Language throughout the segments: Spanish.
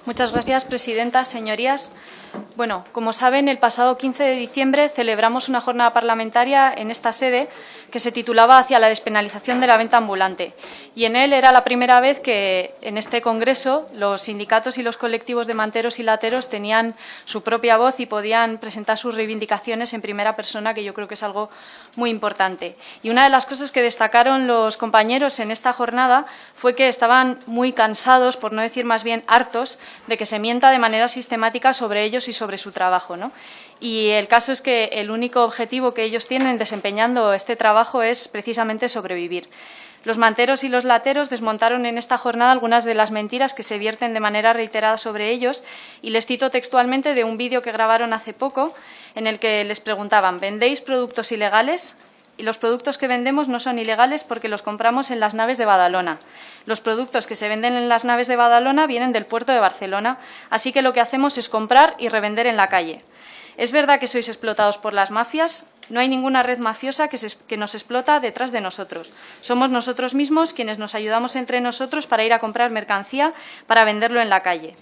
Muchas gracias, presidenta. Señorías, bueno, como saben, el pasado 15 de diciembre celebramos una jornada parlamentaria en esta sede que se titulaba Hacia la despenalización de la venta ambulante. Y en él era la primera vez que en este congreso los sindicatos y los colectivos de manteros y lateros tenían su propia voz y podían presentar sus reivindicaciones en primera persona, que yo creo que es algo muy importante. Y una de las cosas que destacaron los compañeros en esta jornada fue que estaban muy cansados, por no decir más bien hartos, de que se mienta de manera sistemática sobre ellos y sobre su trabajo, ¿no? Y el caso es que el único objetivo que ellos tienen desempeñando este trabajo es precisamente sobrevivir. Los manteros y los lateros desmontaron en esta jornada algunas de las mentiras que se vierten de manera reiterada sobre ellos y les cito textualmente de un vídeo que grabaron hace poco en el que les preguntaban: ¿vendéis productos ilegales? Y los productos que vendemos no son ilegales porque los compramos en las naves de Badalona. Los productos que se venden en las naves de Badalona vienen del puerto de Barcelona, así que lo que hacemos es comprar y revender en la calle. ¿Es verdad que sois explotados por las mafias? No hay ninguna red mafiosa que nos explota detrás de nosotros. Somos nosotros mismos quienes nos ayudamos entre nosotros para ir a comprar mercancía para venderlo en la calle.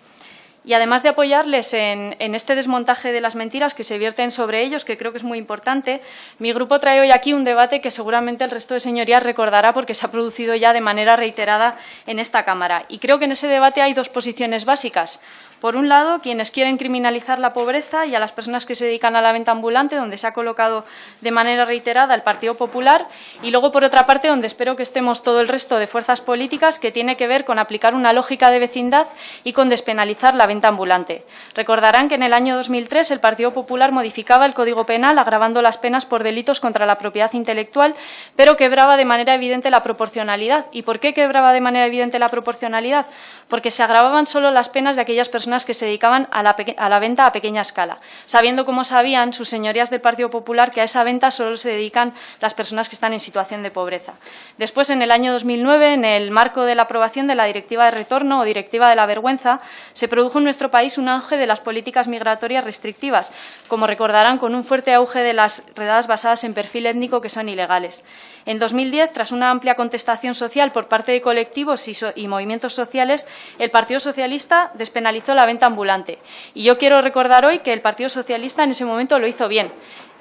Y además de apoyarles en este desmontaje de las mentiras que se vierten sobre ellos, que creo que es muy importante, mi grupo trae hoy aquí un debate que seguramente el resto de señorías recordará porque se ha producido ya de manera reiterada en esta Cámara. Y creo que en ese debate hay dos posiciones básicas. Por un lado, quienes quieren criminalizar la pobreza y a las personas que se dedican a la venta ambulante, donde se ha colocado de manera reiterada el Partido Popular, y luego, por otra parte, donde espero que estemos todo el resto de fuerzas políticas, que tiene que ver con aplicar una lógica de vecindad y con despenalizar la venta ambulante. Recordarán que en el año 2003 el Partido Popular modificaba el Código Penal agravando las penas por delitos contra la propiedad intelectual, pero quebraba de manera evidente la proporcionalidad. ¿Y por qué quebraba de manera evidente la proporcionalidad? Porque se agravaban solo las penas de aquellas personas que se dedicaban a la venta a pequeña escala, sabiendo, como sabían sus señorías del Partido Popular, que a esa venta solo se dedican las personas que están en situación de pobreza. Después, en el año 2009, en el marco de la aprobación de la Directiva de Retorno o Directiva de la Vergüenza, se produjo en nuestro país un auge de las políticas migratorias restrictivas, como recordarán, con un fuerte auge de las redadas basadas en perfil étnico que son ilegales. En 2010, tras una amplia contestación social por parte de colectivos y movimientos sociales, el Partido Socialista despenalizó la venta ambulante. Y yo quiero recordar hoy que el Partido Socialista en ese momento lo hizo bien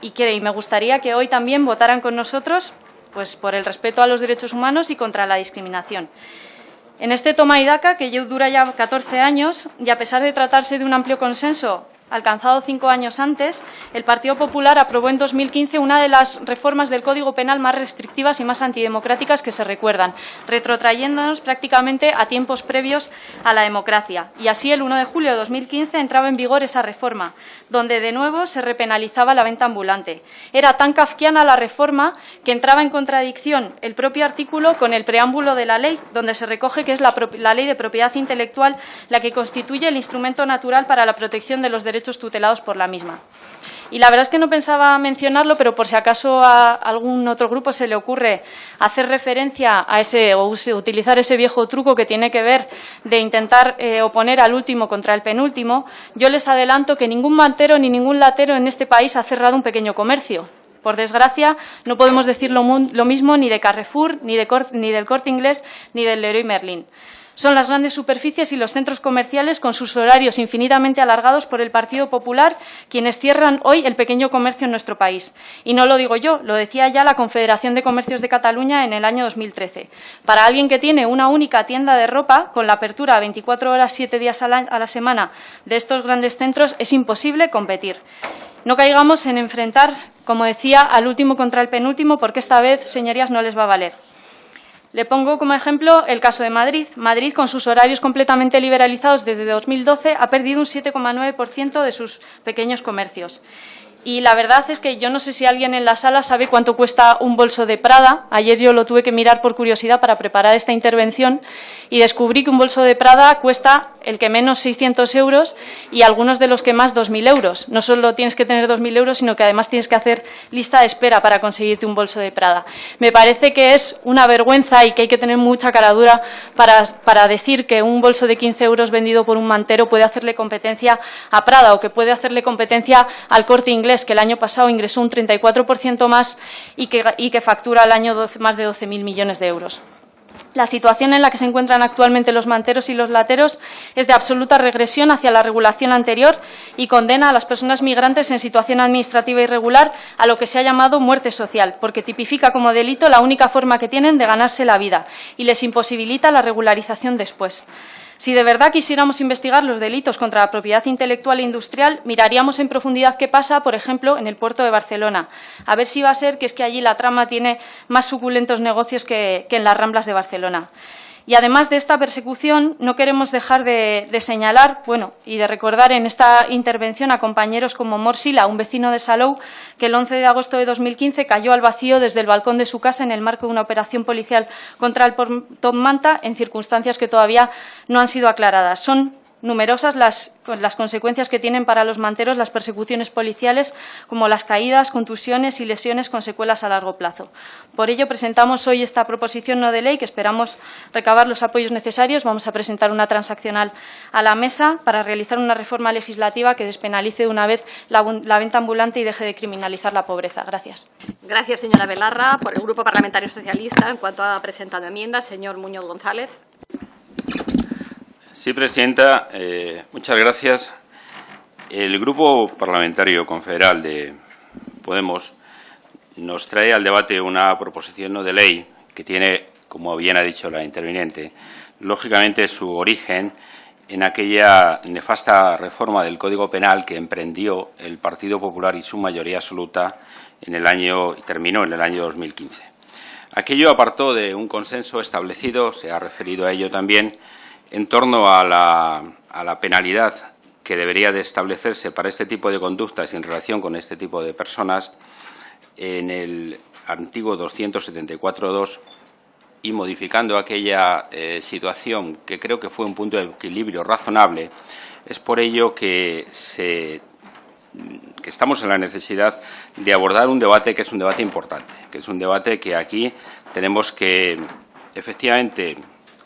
y me gustaría que hoy también votaran con nosotros pues, por el respeto a los derechos humanos y contra la discriminación. En este toma y daca, que dura ya 14 años, y a pesar de tratarse de un amplio consenso alcanzado 5 años antes, el Partido Popular aprobó en 2015 una de las reformas del Código Penal más restrictivas y más antidemocráticas que se recuerdan, retrotrayéndonos prácticamente a tiempos previos a la democracia. Y así, el 1 de julio de 2015 entraba en vigor esa reforma, donde de nuevo se repenalizaba la venta ambulante. Era tan kafkiana la reforma que entraba en contradicción el propio artículo con el preámbulo de la ley, donde se recoge que es la ley de propiedad intelectual la que constituye el instrumento natural para la protección de los derechos tutelados por la misma. Y la verdad es que no pensaba mencionarlo, pero por si acaso a algún otro grupo se le ocurre hacer referencia a utilizar ese viejo truco que tiene que ver de intentar oponer al último contra el penúltimo, yo les adelanto que ningún mantero ni ningún latero en este país ha cerrado un pequeño comercio. Por desgracia, no podemos decir lo mismo ni de Carrefour, ni del Corte Inglés, ni del Leroy Merlin. Son las grandes superficies y los centros comerciales con sus horarios infinitamente alargados por el Partido Popular quienes cierran hoy el pequeño comercio en nuestro país. Y no lo digo yo, lo decía ya la Confederación de Comercios de Cataluña en el año 2013. Para alguien que tiene una única tienda de ropa, con la apertura 24 horas, 7 días a la semana de estos grandes centros, es imposible competir. No caigamos en enfrentar, como decía, al último contra el penúltimo, porque esta vez, señorías, no les va a valer. Le pongo como ejemplo el caso de Madrid. Madrid, con sus horarios completamente liberalizados desde 2012, ha perdido un 7,9% de sus pequeños comercios. Y la verdad es que yo no sé si alguien en la sala sabe cuánto cuesta un bolso de Prada. Ayer yo lo tuve que mirar por curiosidad para preparar esta intervención y descubrí que un bolso de Prada cuesta el que menos 600 euros y algunos de los que más 2.000 euros. No solo tienes que tener 2.000 euros, sino que además tienes que hacer lista de espera para conseguirte un bolso de Prada. Me parece que es una vergüenza y que hay que tener mucha caradura para decir que un bolso de 15 euros vendido por un mantero puede hacerle competencia a Prada o que puede hacerle competencia al Corte Inglés, que el año pasado ingresó un 34% más y que factura al año más de 12.000 millones de euros. La situación en la que se encuentran actualmente los manteros y los lateros es de absoluta regresión hacia la regulación anterior y condena a las personas migrantes en situación administrativa irregular a lo que se ha llamado muerte social, porque tipifica como delito la única forma que tienen de ganarse la vida y les imposibilita la regularización después. Si de verdad quisiéramos investigar los delitos contra la propiedad intelectual e industrial, miraríamos en profundidad qué pasa, por ejemplo, en el puerto de Barcelona. A ver si va a ser que es que allí la trama tiene más suculentos negocios que en las Ramblas de Barcelona. Y además de esta persecución, no queremos dejar de señalar y de recordar en esta intervención a compañeros como Morsila, un vecino de Salou, que el 11 de agosto de 2015 cayó al vacío desde el balcón de su casa en el marco de una operación policial contra el Top Manta en circunstancias que todavía no han sido aclaradas. Son numerosas las consecuencias que tienen para los manteros las persecuciones policiales, como las caídas, contusiones y lesiones con secuelas a largo plazo. Por ello, presentamos hoy esta proposición no de ley, que esperamos recabar los apoyos necesarios. Vamos a presentar una transaccional a la mesa para realizar una reforma legislativa que despenalice de una vez la venta ambulante y deje de criminalizar la pobreza. Gracias. Gracias, señora Belarra. Por el Grupo Parlamentario Socialista, en cuanto a presentado enmiendas, señor Muñoz González. Sí, presidenta, muchas gracias. El Grupo Parlamentario Confederal de Podemos nos trae al debate una proposición no de ley que tiene, como bien ha dicho la interviniente, lógicamente su origen en aquella nefasta reforma del Código Penal que emprendió el Partido Popular y su mayoría absoluta y terminó en el año 2015. Aquello apartó de un consenso establecido, se ha referido a ello también, en torno a la penalidad que debería de establecerse para este tipo de conductas y en relación con este tipo de personas en el antiguo 274.2 y modificando aquella situación que creo que fue un punto de equilibrio razonable, es por ello que estamos en la necesidad de abordar un debate que es un debate importante, que es un debate que aquí tenemos que efectivamente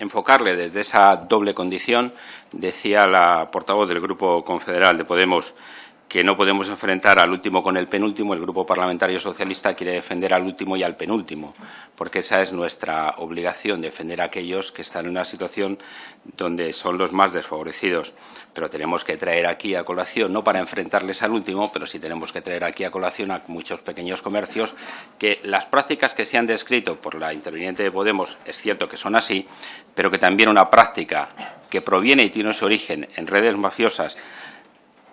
enfocarle desde esa doble condición. Decía la portavoz del Grupo Confederal de Podemos que no podemos enfrentar al último con el penúltimo. El Grupo Parlamentario Socialista quiere defender al último y al penúltimo, porque esa es nuestra obligación, defender a aquellos que están en una situación donde son los más desfavorecidos. Pero tenemos que traer aquí a colación, no para enfrentarles al último, pero sí tenemos que traer aquí a colación a muchos pequeños comercios que las prácticas que se han descrito por la interviniente de Podemos es cierto que son así, pero que también una práctica que proviene y tiene su origen en redes mafiosas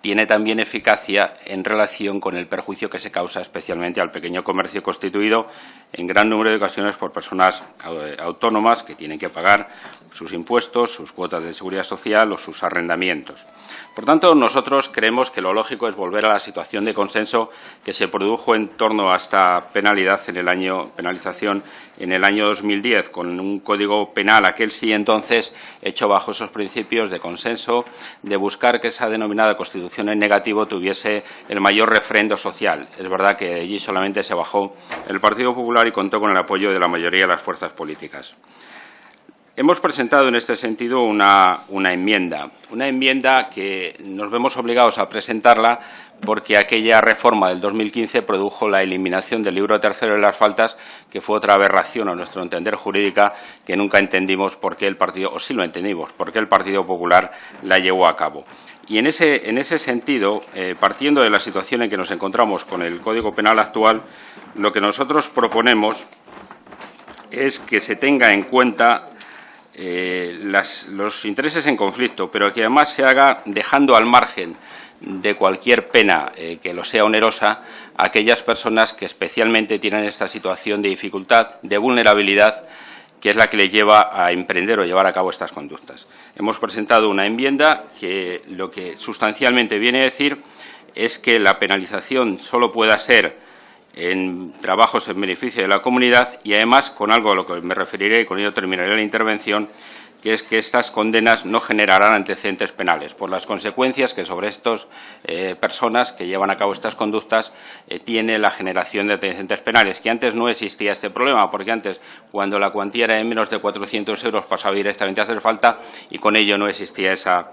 tiene también eficacia en relación con el perjuicio que se causa especialmente al pequeño comercio constituido en gran número de ocasiones por personas autónomas que tienen que pagar sus impuestos, sus cuotas de seguridad social o sus arrendamientos. Por tanto, nosotros creemos que lo lógico es volver a la situación de consenso que se produjo en torno a esta penalización en el año 2010, con un código penal, aquel sí entonces, hecho bajo esos principios de consenso, de buscar que esa denominada Constitución en negativo tuviese el mayor refrendo social. Es verdad que allí solamente se bajó el Partido Popular y contó con el apoyo de la mayoría de las fuerzas políticas. Hemos presentado en este sentido una enmienda que nos vemos obligados a presentarla porque aquella reforma del 2015 produjo la eliminación del libro tercero de las faltas, que fue otra aberración a nuestro entender jurídica que nunca entendimos por qué el Partido, o sí lo entendimos, por qué el Partido Popular la llevó a cabo. Y en ese sentido, partiendo de la situación en que nos encontramos con el Código Penal actual, lo que nosotros proponemos es que se tenga en cuenta los intereses en conflicto, pero que además se haga dejando al margen de cualquier pena que lo sea onerosa a aquellas personas que especialmente tienen esta situación de dificultad, de vulnerabilidad, que es la que les lleva a emprender o llevar a cabo estas conductas. Hemos presentado una enmienda que lo que sustancialmente viene a decir es que la penalización solo pueda ser en trabajos en beneficio de la comunidad y, además, con algo a lo que me referiré y con ello terminaré la intervención, que es que estas condenas no generarán antecedentes penales por las consecuencias que sobre estas personas que llevan a cabo estas conductas tiene la generación de antecedentes penales, que antes no existía este problema, porque antes, cuando la cuantía era de menos de 400 euros, pasaba directamente a hacer falta y con ello no existía esa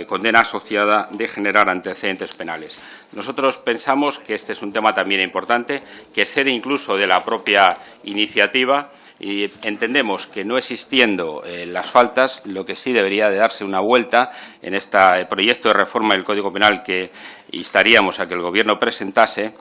condena asociada de generar antecedentes penales. Nosotros pensamos que este es un tema también importante, que excede incluso de la propia iniciativa, Y entendemos que no existiendo las faltas, lo que sí debería de darse una vuelta en este proyecto de reforma del Código Penal que instaríamos a que el Gobierno presentase,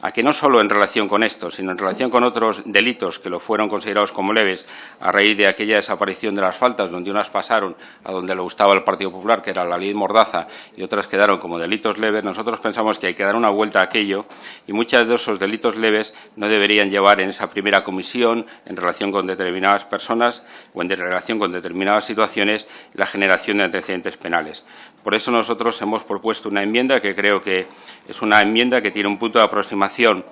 a que no solo en relación con esto, sino en relación con otros delitos que lo fueron considerados como leves a raíz de aquella desaparición de las faltas, donde unas pasaron a donde le gustaba al Partido Popular, que era la ley Mordaza, y otras quedaron como delitos leves, nosotros pensamos que hay que dar una vuelta a aquello y muchos de esos delitos leves no deberían llevar en esa primera comisión, en relación con determinadas personas o en relación con determinadas situaciones, la generación de antecedentes penales. Por eso nosotros hemos propuesto una enmienda que creo que es una enmienda que tiene un punto de aproximación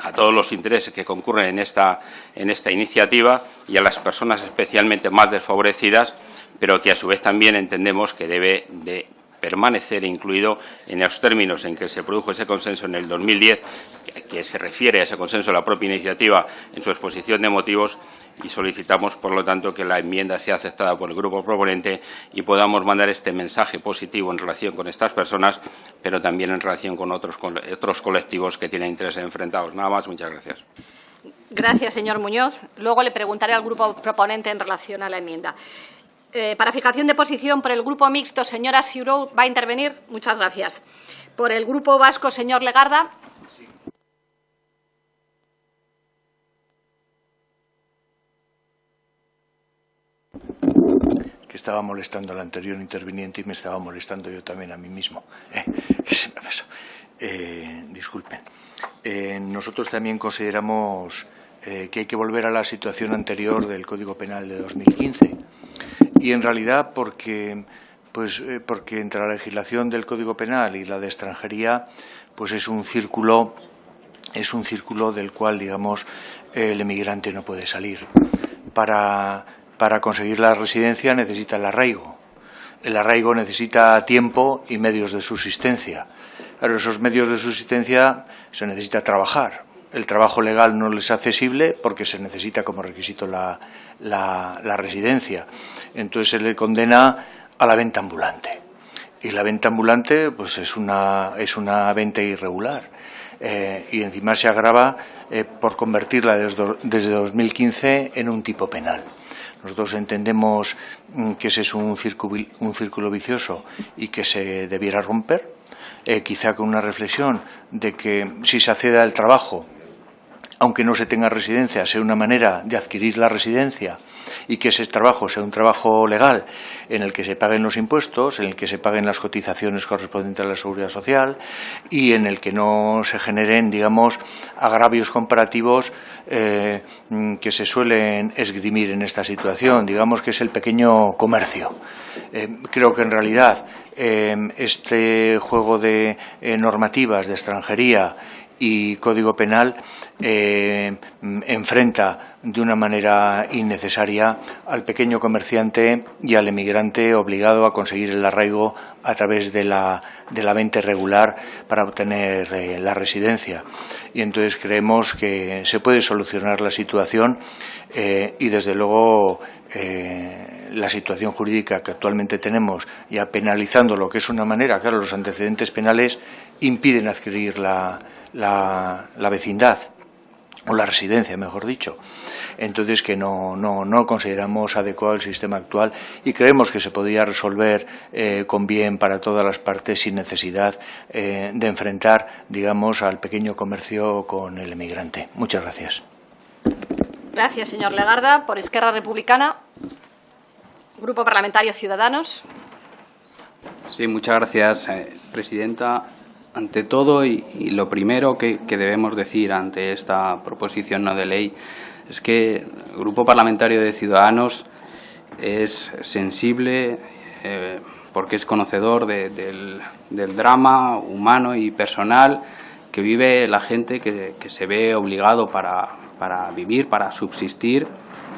a todos los intereses que concurren en esta iniciativa y a las personas especialmente más desfavorecidas, pero que a su vez también entendemos que debe de permanecer incluido en los términos en que se produjo ese consenso en el 2010, que se refiere a ese consenso la propia iniciativa en su exposición de motivos, y solicitamos, por lo tanto, que la enmienda sea aceptada por el grupo proponente y podamos mandar este mensaje positivo en relación con estas personas, pero también en relación con otros colectivos que tienen intereses enfrentados. Nada más, muchas gracias. Gracias, señor Muñoz. Luego le preguntaré al grupo proponente en relación a la enmienda. Para fijación de posición por el Grupo Mixto, señora Ciuró, ¿va a intervenir? Muchas gracias. Por el Grupo Vasco, señor Legarda. Que estaba molestando al anterior interviniente y me estaba molestando yo también a mí mismo. Disculpen. Nosotros también consideramos que hay que volver a la situación anterior del Código Penal de 2015. Y en realidad porque entre la legislación del Código Penal y la de extranjería pues es un círculo del cual, digamos, el emigrante no puede salir. Para conseguir la residencia necesita el arraigo. El arraigo necesita tiempo y medios de subsistencia. Claro, esos medios de subsistencia se necesita trabajar. El trabajo legal no les es accesible porque se necesita como requisito la residencia. Entonces se le condena a la venta ambulante. Y la venta ambulante pues es una venta irregular. Y encima se agrava por convertirla desde 2015 en un tipo penal. Nosotros entendemos que ese es un círculo vicioso y que se debiera romper, quizá con una reflexión de que si se accede al trabajo, aunque no se tenga residencia, sea una manera de adquirir la residencia y que ese trabajo sea un trabajo legal en el que se paguen los impuestos, en el que se paguen las cotizaciones correspondientes a la Seguridad Social y en el que no se generen, digamos, agravios comparativos que se suelen esgrimir en esta situación, digamos que es el pequeño comercio. Creo que en realidad este juego de normativas de extranjería y Código Penal enfrenta de una manera innecesaria al pequeño comerciante y al emigrante obligado a conseguir el arraigo a través de la venta irregular para obtener la residencia. Y entonces creemos que se puede solucionar la situación y desde luego la situación jurídica que actualmente tenemos, ya penalizando lo que es una manera, claro, los antecedentes penales impiden adquirir la vecindad o la residencia, mejor dicho. Entonces que no consideramos adecuado el sistema actual y creemos que se podría resolver con bien para todas las partes sin necesidad de enfrentar, digamos, al pequeño comercio con el emigrante. Muchas gracias. Gracias, señor Legarda. Por Esquerra Republicana, Grupo Parlamentario Ciudadanos. Sí, muchas gracias, presidenta. Ante todo, y lo primero que debemos decir ante esta proposición no de ley es que el Grupo Parlamentario de Ciudadanos es sensible porque es conocedor del drama humano y personal que vive la gente que se ve obligado para vivir, para subsistir,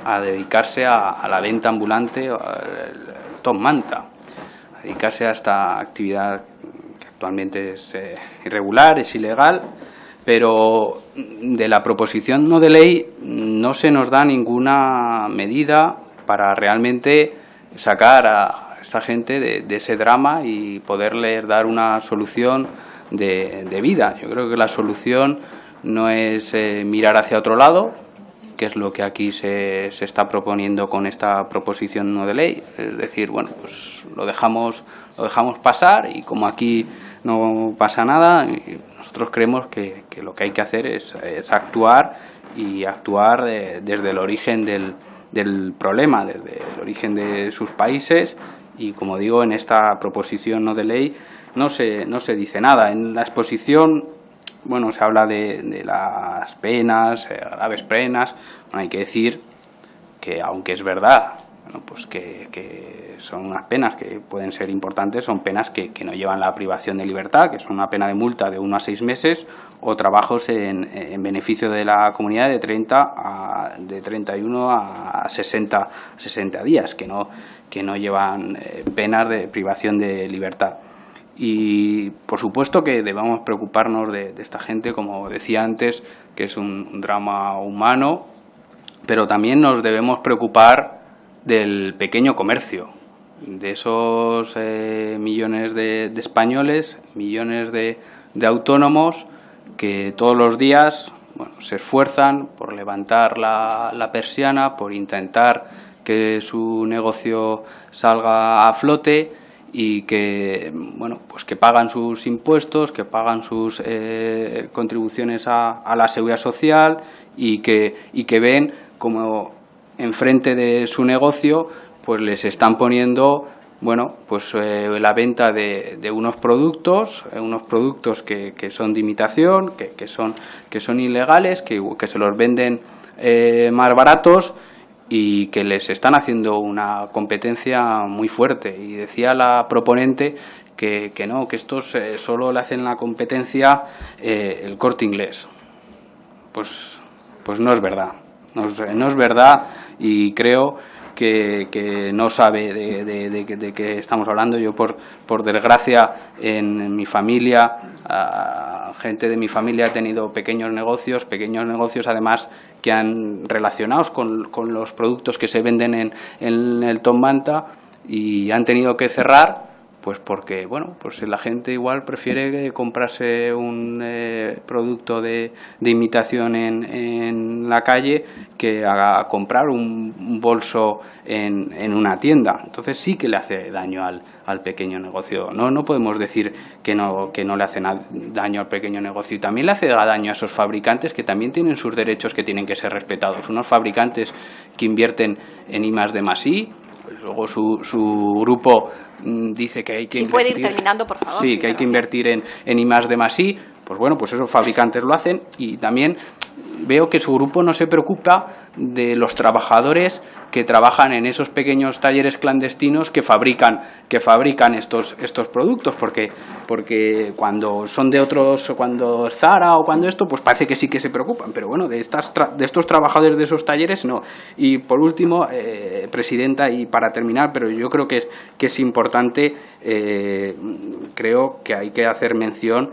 a dedicarse a la venta ambulante, al top manta, a dedicarse a esta actividad que actualmente es irregular, es ilegal, pero de la proposición no de ley no se nos da ninguna medida para realmente sacar a esta gente de ese drama y poderles dar una solución de vida. Yo creo que la solución no es mirar hacia otro lado, que es lo que aquí se está proponiendo con esta proposición no de ley. Es decir, bueno, pues lo dejamos pasar, y como aquí no pasa nada, nosotros creemos que lo que hay que hacer es actuar, y actuar desde el origen del problema, desde el origen de sus países. Y como digo, en esta proposición no de ley no se dice nada. En la exposición, bueno, se habla de las penas, graves penas. Bueno, hay que decir que, aunque es verdad, bueno, pues que son unas penas que pueden ser importantes, son penas que no llevan la privación de libertad, que son una pena de multa de 1 a 6 meses, o trabajos en beneficio de la comunidad de 31 a 60 días, que no llevan penas de privación de libertad. Y por supuesto que debemos preocuparnos de esta gente, como decía antes, que es un drama humano, pero también nos debemos preocupar del pequeño comercio, de esos millones de españoles, millones de autónomos que todos los días, bueno, se esfuerzan por levantar la persiana, por intentar que su negocio salga a flote, y que, bueno, pues que pagan sus impuestos, que pagan sus contribuciones a la seguridad social, y que ven como enfrente de su negocio pues les están poniendo, bueno, pues la venta de unos productos que son de imitación, que son ilegales, que se los venden más baratos, y que les están haciendo una competencia muy fuerte. Y decía la proponente que no, que estos solo le hacen la competencia el Corte Inglés. Pues no es verdad. No es verdad, y creo que no sabe de qué estamos hablando. Yo, por desgracia, en mi familia, gente de mi familia ha tenido pequeños negocios además, que han relacionados con los productos que se venden en el Top Manta, y han tenido que cerrar, pues porque, bueno, pues la gente igual prefiere comprarse un producto de imitación en la calle que a comprar un bolso en una tienda. Entonces sí que le hace daño al pequeño negocio. No podemos decir que no le hace daño al pequeño negocio. Y también le hace daño a esos fabricantes, que también tienen sus derechos que tienen que ser respetados. Unos fabricantes que invierten en I+D+I, luego su grupo dice que hay que invertir. Si puede ir terminando, por favor. Sí, que hay que invertir en I+D+I. Pues bueno, pues esos fabricantes lo hacen, y también veo que su grupo no se preocupa de los trabajadores que trabajan en esos pequeños talleres clandestinos que fabrican estos productos, porque cuando son de otros, cuando Zara o cuando esto, pues parece que sí que se preocupan, pero bueno, de estos trabajadores de esos talleres no. Y por último, presidenta, y para terminar, pero yo creo que es importante, creo que hay que hacer mención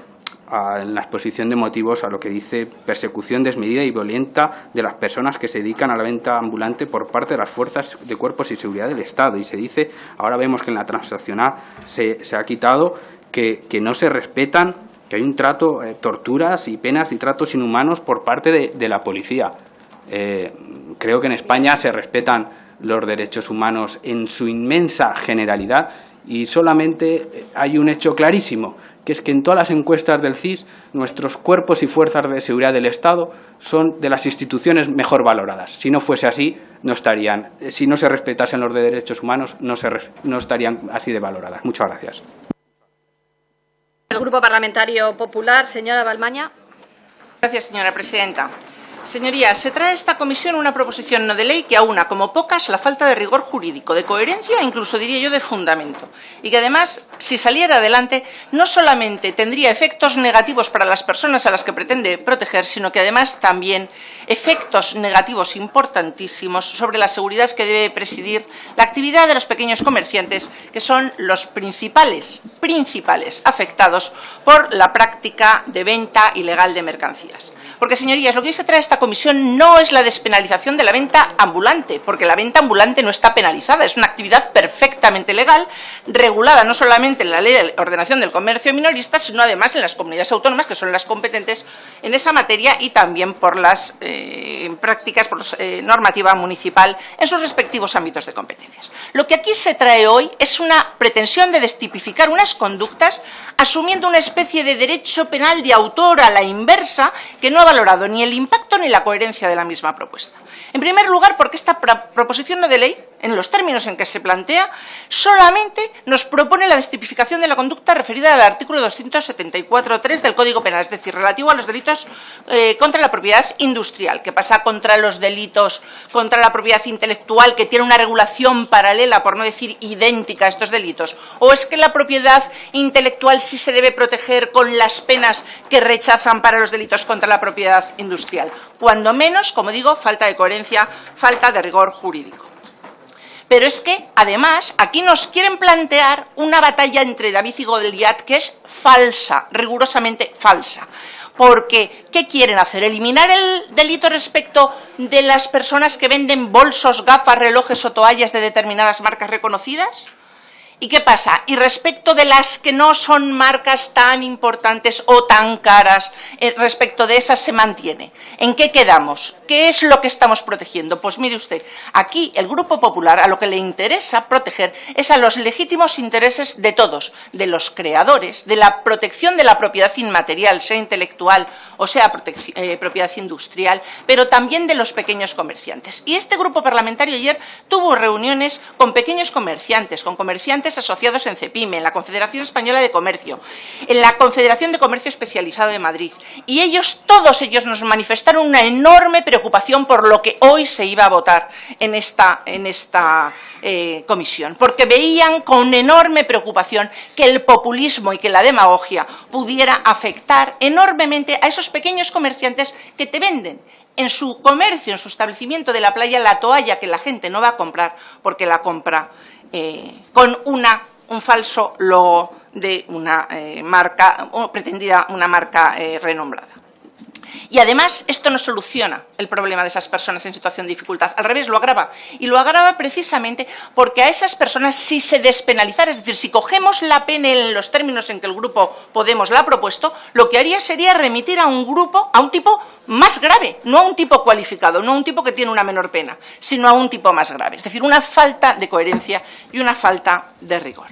en la exposición de motivos a lo que dice: persecución desmedida y violenta de las personas que se dedican a la venta ambulante por parte de las fuerzas de cuerpos y seguridad del Estado. Y se dice, ahora vemos que en la transaccional se ha quitado, que no se respetan, que hay un trato, torturas y penas y tratos inhumanos por parte de la policía. Creo que en España se respetan los derechos humanos en su inmensa generalidad, y solamente hay un hecho clarísimo, que es que en todas las encuestas del CIS nuestros cuerpos y fuerzas de seguridad del Estado son de las instituciones mejor valoradas. Si no fuese así, no estarían, si no se respetasen los derechos humanos, no estarían así de valoradas. Muchas gracias. El Grupo Parlamentario Popular, señora Balmaña. Gracias, señora presidenta. Señorías, se trae a esta comisión una proposición no de ley que aúna como pocas la falta de rigor jurídico, de coherencia e incluso, diría yo, de fundamento. Y que además, si saliera adelante, no solamente tendría efectos negativos para las personas a las que pretende proteger, sino que además también efectos negativos importantísimos sobre la seguridad que debe presidir la actividad de los pequeños comerciantes, que son los principales afectados por la práctica de venta ilegal de mercancías. Porque, señorías, lo que hoy se trae a esta comisión no es la despenalización de la venta ambulante, porque la venta ambulante no está penalizada, es una actividad perfectamente legal, regulada no solamente en la Ley de Ordenación del Comercio Minorista, sino además en las comunidades autónomas, que son las competentes en esa materia, y también por las prácticas, por la normativa municipal en sus respectivos ámbitos de competencias. Lo que aquí se trae hoy es una pretensión de destipificar unas conductas asumiendo una especie de derecho penal de autor a la inversa que no ha valorado ni el impacto ni la coherencia de la misma propuesta. En primer lugar, porque esta proposición no de ley, en los términos en que se plantea, solamente nos propone la destipificación de la conducta referida al artículo 274.3 del Código Penal, es decir, relativo a los delitos contra la propiedad industrial. ¿Qué pasa contra los delitos contra la propiedad intelectual, que tiene una regulación paralela, por no decir idéntica a estos delitos? ¿O es que la propiedad intelectual sí se debe proteger con las penas que rechazan para los delitos contra la propiedad industrial? Cuando menos, como digo, falta de coherencia, falta de rigor jurídico. Pero es que, además, aquí nos quieren plantear una batalla entre David y Goliat que es falsa, rigurosamente falsa. Porque, ¿qué quieren hacer? ¿Eliminar el delito respecto de las personas que venden bolsos, gafas, relojes o toallas de determinadas marcas reconocidas? ¿Y qué pasa? Y respecto de las que no son marcas tan importantes o tan caras, respecto de esas se mantiene. ¿En qué quedamos? ¿Qué es lo que estamos protegiendo? Pues mire usted, aquí el Grupo Popular a lo que le interesa proteger es a los legítimos intereses de todos, de los creadores, de la protección de la propiedad inmaterial, sea intelectual o sea propiedad industrial, pero también de los pequeños comerciantes. Y este grupo parlamentario ayer tuvo reuniones con pequeños comerciantes, con comerciantes asociados en CEPIME, en la Confederación Española de Comercio, en la Confederación de Comercio Especializado de Madrid, y todos ellos nos manifestaron una enorme preocupación por lo que hoy se iba a votar en esta comisión, porque veían con enorme preocupación que el populismo y que la demagogia pudiera afectar enormemente a esos pequeños comerciantes que te venden en su comercio, en su establecimiento de la playa, la toalla que la gente no va a comprar porque la compra con un falso logo de una marca, o pretendida una marca renombrada. Y además esto no soluciona el problema de esas personas en situación de dificultad, al revés, lo agrava. Y lo agrava precisamente porque a esas personas, si se despenalizara, es decir, si cogemos la pena en los términos en que el Grupo Podemos la ha propuesto, lo que haría sería remitir a un tipo más grave, no a un tipo cualificado, no a un tipo que tiene una menor pena, sino a un tipo más grave. Es decir, una falta de coherencia y una falta de rigor.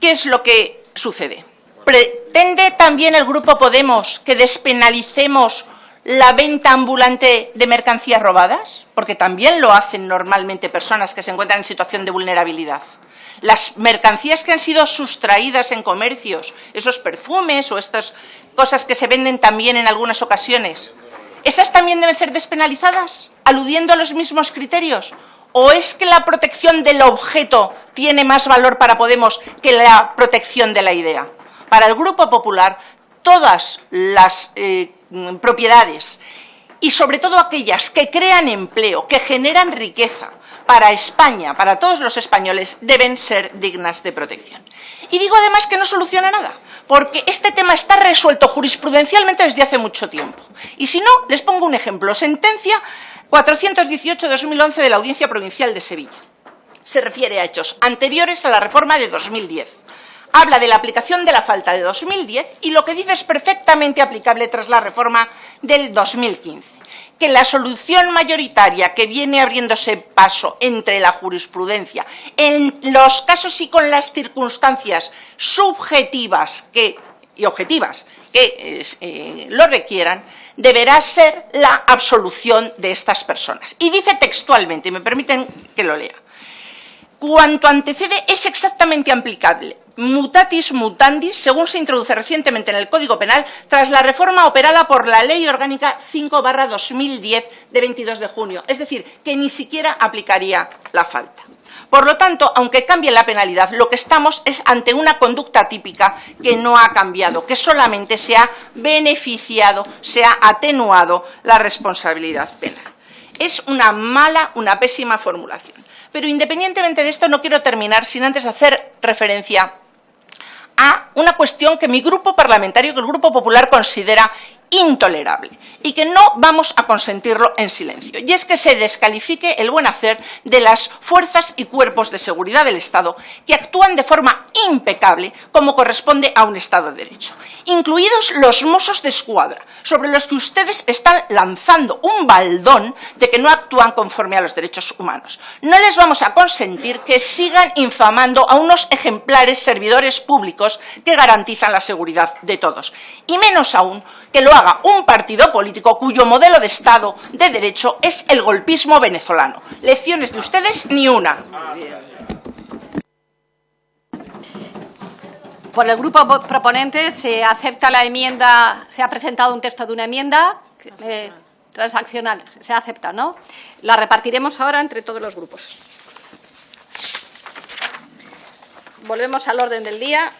¿Qué es lo que sucede? ¿Pretende también el Grupo Podemos que despenalicemos la venta ambulante de mercancías robadas? Porque también lo hacen normalmente personas que se encuentran en situación de vulnerabilidad. Las mercancías que han sido sustraídas en comercios, esos perfumes o estas cosas que se venden también en algunas ocasiones, ¿esas también deben ser despenalizadas, aludiendo a los mismos criterios? ¿O es que la protección del objeto tiene más valor para Podemos que la protección de la idea? Para el Grupo Popular, todas las propiedades y sobre todo aquellas que crean empleo, que generan riqueza para España, para todos los españoles, deben ser dignas de protección. Y digo además que no soluciona nada, porque este tema está resuelto jurisprudencialmente desde hace mucho tiempo. Y si no, les pongo un ejemplo. Sentencia 418/2011 de la Audiencia Provincial de Sevilla. Se refiere a hechos anteriores a la reforma de 2010. Habla de la aplicación de la falta de 2010 y lo que dice es perfectamente aplicable tras la reforma del 2015. Que la solución mayoritaria que viene abriéndose paso entre la jurisprudencia, en los casos y con las circunstancias subjetivas y objetivas que lo requieran, deberá ser la absolución de estas personas. Y dice textualmente, y me permiten que lo lea: cuanto antecede es exactamente aplicable, mutatis mutandis, según se introduce recientemente en el Código Penal, tras la reforma operada por la Ley Orgánica 5/2010 de 22 de junio. Es decir, que ni siquiera aplicaría la falta. Por lo tanto, aunque cambie la penalidad, lo que estamos es ante una conducta típica que no ha cambiado, que solamente se ha beneficiado, se ha atenuado la responsabilidad penal. Es una pésima formulación. Pero independientemente de esto, no quiero terminar sin antes hacer referencia a una cuestión que mi grupo parlamentario, que el Grupo Popular, considera intolerable y que no vamos a consentirlo en silencio, y es que se descalifique el buen hacer de las fuerzas y cuerpos de seguridad del Estado que actúan de forma impecable como corresponde a un Estado de Derecho, incluidos los Mossos de Escuadra, sobre los que ustedes están lanzando un baldón de que no actúan conforme a los derechos humanos. No les vamos a consentir que sigan infamando a unos ejemplares servidores públicos que garantizan la seguridad de todos, y menos aún que lo haga un partido político cuyo modelo de Estado de Derecho es el golpismo venezolano. Lecciones de ustedes ni una. Por el grupo proponente se acepta la enmienda, se ha presentado un texto de una enmienda transaccional, se acepta, ¿no? La repartiremos ahora entre todos los grupos. Volvemos al orden del día.